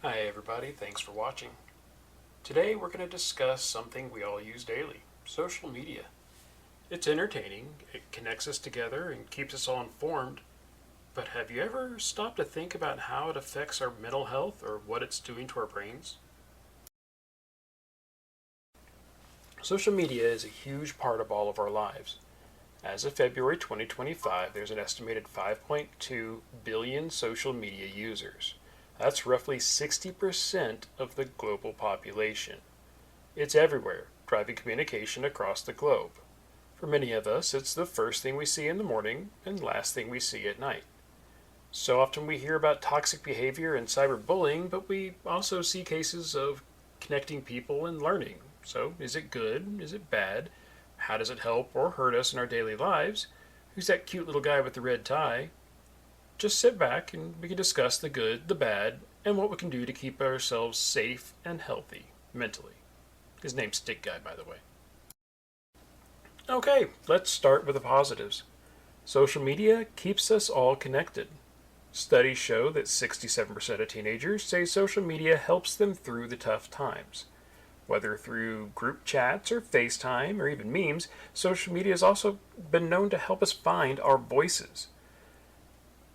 Hi everybody, thanks for watching. Today we're going to discuss something we all use daily, social media. It's entertaining, it connects us together and keeps us all informed, but have you ever stopped to think about how it affects our mental health or what it's doing to our brains? Social media is a huge part of all of our lives. As of February 2025, there's an estimated 5.2 billion social media users. That's roughly 60% of the global population. It's everywhere, driving communication across the globe. For many of us, it's the first thing we see in the morning and last thing we see at night. So often we hear about toxic behavior and cyberbullying, but we also see cases of connecting people and learning. So, is it good? Is it bad? How does it help or hurt us in our daily lives? Who's that cute little guy with the red tie? Just sit back and we can discuss the good, the bad, and what we can do to keep ourselves safe and healthy mentally. His name's Stick Guy, by the way. Okay, let's start with the positives. Social media keeps us all connected. Studies show that 67% of teenagers say social media helps them through the tough times. Whether through group chats or FaceTime or even memes, social media has also been known to help us find our voices.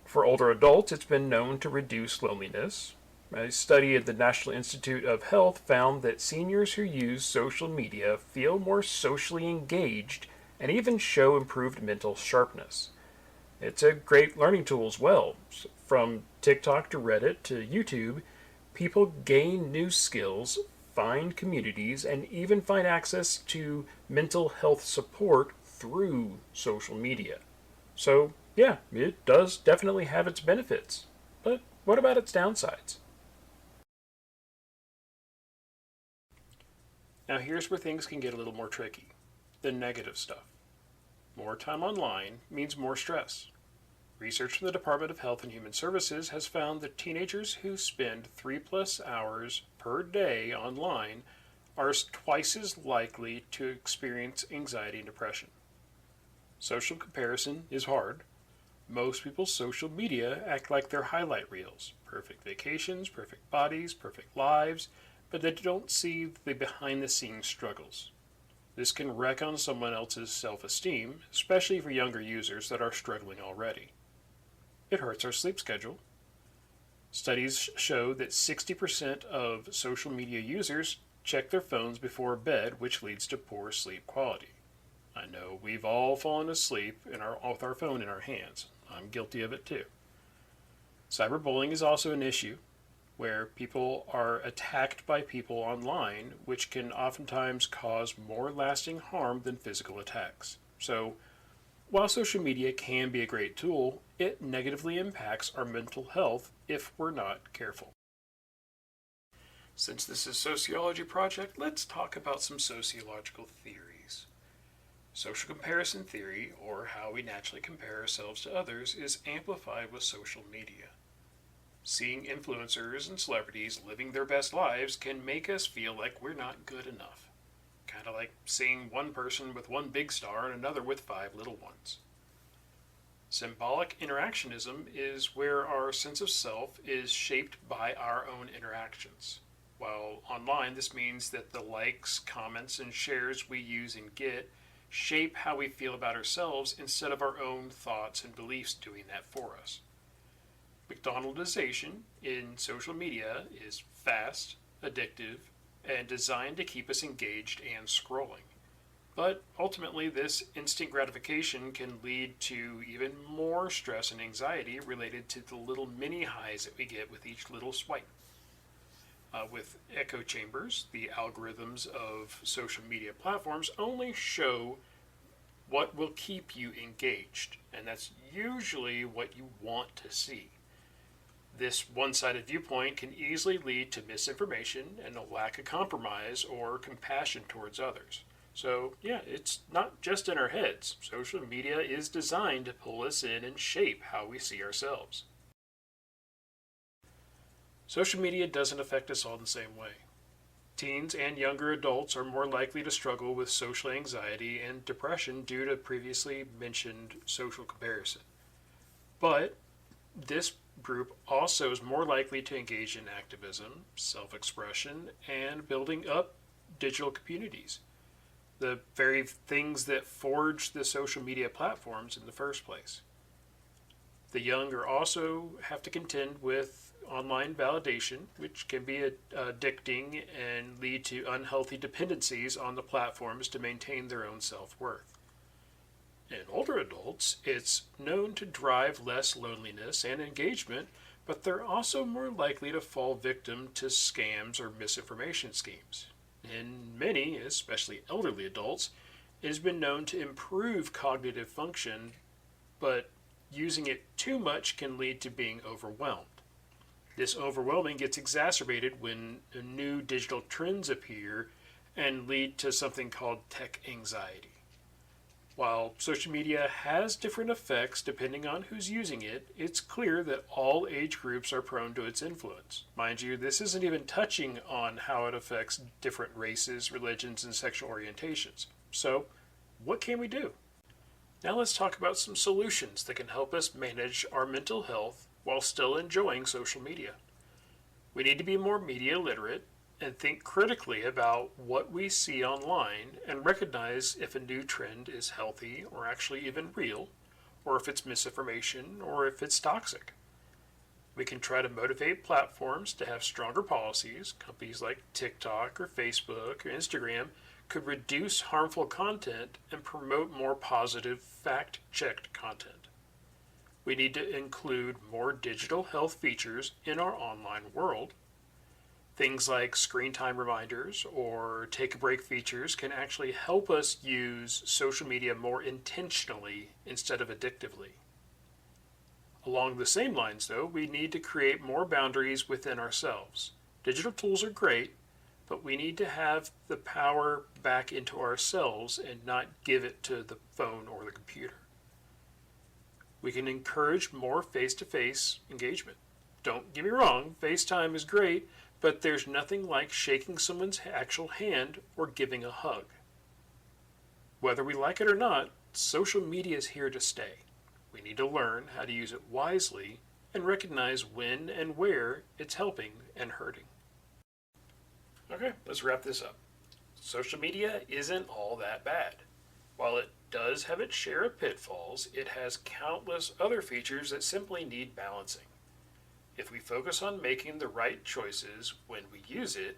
For older adults, it's been known to reduce loneliness. A study at the National Institute of Health found that seniors who use social media feel more socially engaged and even show improved mental sharpness. It's a great learning tool as well. From TikTok to Reddit to YouTube, people gain new skills, find communities, and even find access to mental health support through social media. So, yeah, it does definitely have its benefits. But what about its downsides? Now, here's where things can get a little more tricky: the negative stuff. More time online means more stress. Research from the Department of Health and Human Services has found that teenagers who spend 3+ hours per day online are twice as likely to experience anxiety and depression. Social comparison is hard. Most people's social media act like they're highlight reels: perfect vacations, perfect bodies, perfect lives, but they don't see the behind the scenes struggles. This can wreck on someone else's self esteem, especially for younger users that are struggling already. It hurts our sleep schedule. Studies show that 60% of social media users check their phones before bed, which leads to poor sleep quality. I know we've all fallen asleep with our phone in our hands. I'm guilty of it too. Cyberbullying is also an issue where people are attacked by people online, which can oftentimes cause more lasting harm than physical attacks. So, while social media can be a great tool, it negatively impacts our mental health if we're not careful. Since this is Sociology Project, let's talk about some sociological theories. Social comparison theory, or how we naturally compare ourselves to others, is amplified with social media. Seeing influencers and celebrities living their best lives can make us feel like we're not good enough. Kind of like seeing one person with one big star and another with 5 little ones. Symbolic interactionism is where our sense of self is shaped by our own interactions. While online, this means that the likes, comments, and shares we use and get shape how we feel about ourselves instead of our own thoughts and beliefs doing that for us. McDonaldization in social media is fast, addictive, and designed to keep us engaged and scrolling. But ultimately, this instant gratification can lead to even more stress and anxiety related to the little mini highs that we get with each little swipe. With echo chambers, the algorithms of social media platforms only show what will keep you engaged, and that's usually what you want to see. This one sided viewpoint can easily lead to misinformation and a lack of compromise or compassion towards others. So, yeah, it's not just in our heads. Social media is designed to pull us in and shape how we see ourselves. Social media doesn't affect us all the same way. Teens and younger adults are more likely to struggle with social anxiety and depression due to previously mentioned social comparison. But this group also is more likely to engage in activism, self expression, and building up digital communities, the very things that forge the social media platforms in the first place. The young are also have to contend with online validation, which can be addicting and lead to unhealthy dependencies on the platforms to maintain their own self worth. In older adults, it's known to drive less loneliness and engagement, but they're also more likely to fall victim to scams or misinformation schemes. In many, especially elderly adults, it has been known to improve cognitive function, but using it too much can lead to being overwhelmed. This overwhelming gets exacerbated when new digital trends appear and lead to something called tech anxiety. While social media has different effects depending on who's using it, it's clear that all age groups are prone to its influence. Mind you, this isn't even touching on how it affects different races, religions, and sexual orientations. So, what can we do? Now let's talk about some solutions that can help us manage our mental health while still enjoying social media. We need to be more media literate and think critically about what we see online and recognize if a new trend is healthy or actually even real, or if it's misinformation or if it's toxic. We can try to motivate platforms to have stronger policies. Companies like TikTok or Facebook or Instagram could reduce harmful content and promote more positive, fact-checked content. We need to include more digital health features in our online world. Things like screen time reminders or take a break features can actually help us use social media more intentionally instead of addictively. Along the same lines, though, we need to create more boundaries within ourselves. Digital tools are great, but we need to have the power back into ourselves and not give it to the phone or the computer. We can encourage more face-to-face engagement. Don't get me wrong, FaceTime is great, but there's nothing like shaking someone's actual hand or giving a hug. Whether we like it or not, social media is here to stay. We need to learn how to use it wisely and recognize when and where it's helping and hurting. Okay, let's wrap this up. Social media isn't all that bad. While it does have its share of pitfalls, it has countless other features that simply need balancing. If we focus on making the right choices when we use it,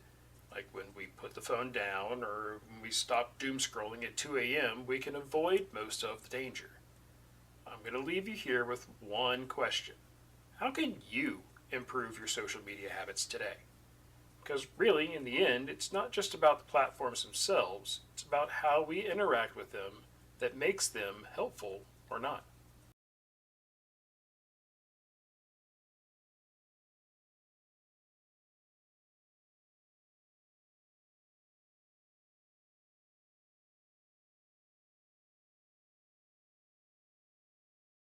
like when we put the phone down or when we stop doom scrolling at 2 a.m., we can avoid most of the danger. I'm going to leave you here with one question. How can you improve your social media habits today? Because really, in the end, it's not just about the platforms themselves, it's about how we interact with them that makes them helpful or not.